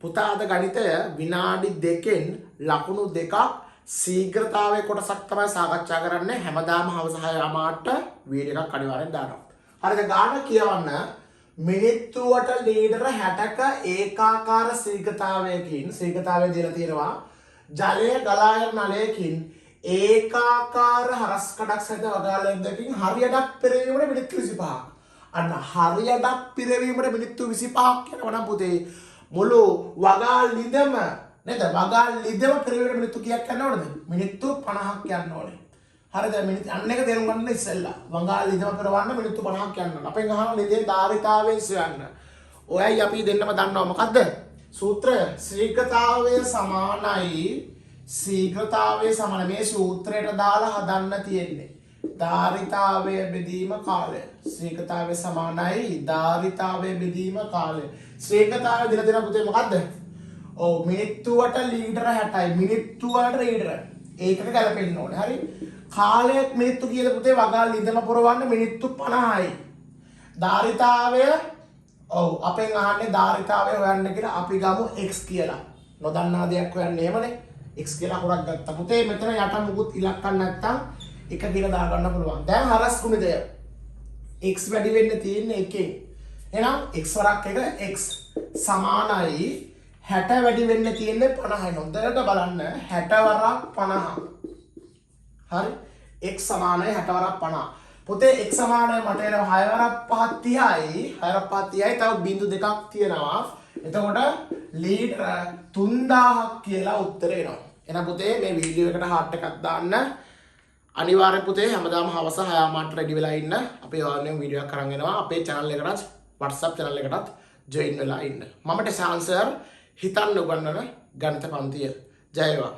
පුතා අද ගණිතය විනාඩි 2කින් ලකුණු 2ක් ශීඝ්‍රතාවයේ කොටසක් තමයි සාකච්ඡා කරන්නේ. හැමදාම හවස 6:00ට වීඩියෝ එකක් අනිවාර්යෙන් දානවා. හරිද? ගාන කියවන්න මිනිත්තුවට ලීටර 60ක ඒකාකාර ශීඝ්‍රතාවයකින් ශීඝ්‍රතාවය දීලා තියෙනවා. ජලය ගලා යන නලයකින් ඒකාකාර හරස්කඩක් සහිත වගාලයකින් හරියටක් පෙරවීමට මිනිත්තු 25ක්. අන්න හරියටක් පිරවීමට මිනිත්තු 25ක් යනවා නම් පුතේ මුළු වගාල් ලිඳම නේද? වගාල් ලිඳම පිරවීමට මිනිත්තු කීයක් යන්න ඕනද? මිනිත්තු 50ක් යන්න ඕනේ. හරිද? මිනිත්තු අන්න එක තේරුම් ගන්න ඉස්සෙල්ලා. වගාල් ලිඳම පිරවන්න මිනිත්තු 50ක් යන්න ඕනේ. අපෙන් අහන ලිඳේ ධාරිතාවයෙන් සොයන්න. ඔයයි අපි දෙන්නම දන්නවා මොකද්ද? සූත්‍රය ශීඝ්‍රතාවය සමාන මේ සූත්‍රයට දාලා හදන්න තියෙන්නේ. ධාරිතාවය බෙදීම කාලය. ශීඝ්‍රතාවය සමානයි ධාරිතාවය බෙදීම කාලය. ශීඝ්‍රතාවය දින දින පුතේ මොකද්ද? ඔව් මිනිත්තුවට ලීටර 60යි. මිනිත්තුවට ලීටර. ඒකට ගැලපෙන්න ඕනේ. හරි? කාලය මිනිත්තු කියලා පුතේ වගාල් ලිඳම පුරවන්න මිනිත්තු 50යි. ධාරිතාවය ඔව් අපෙන් අහන්නේ ධාරිතාවය හොයන්න කියලා අපි ගමු x කියලා. නොදන්නා දෙයක් හොයන්න එහෙමනේ. x කියලා හොරක් ගත්තා. පුතේ මෙතන යට මුකුත් ඉලක්කම් නැත්තම් එක කියලා දාගන්න පුළුවන්. දැන් හරස් ගුණිතය. x වැඩි වෙන්න තියෙන්නේ එකෙන්. එහෙනම් x වරක් එක x සමානයි 60 වැඩි වෙන්න තියෙන්නේ 50යි. හොඳට බලන්න 60 වරක් 50. හරි? x සමානයි 60 වරක් 50. පුතේ x සමානයි මට එනවා 6 වරක් 5 30යි. 6 වරක් 5 30යි. තව බිංදු දෙකක් තියෙනවා. එතකොට ලීටර 3000ක් කියලා උත්තරේ එනවා. එහෙනම් පුතේ මේ වීඩියෝ එකට හાર્ට් එකක් දාන්න. අනිවාර්යෙන් පුතේ හැමදාම හවස 6:00ට රෙඩි වෙලා ඉන්න. අපි ඔයාලගෙන් වීඩියෝ එකක් අරන් එනවා. අපේ channel එකටත් WhatsApp channel එකටත් join වෙලා ඉන්න. මම ටෙසාන් සර් හිතන්න උගන්වන ගණිත පන්තිය. ජය වේවා.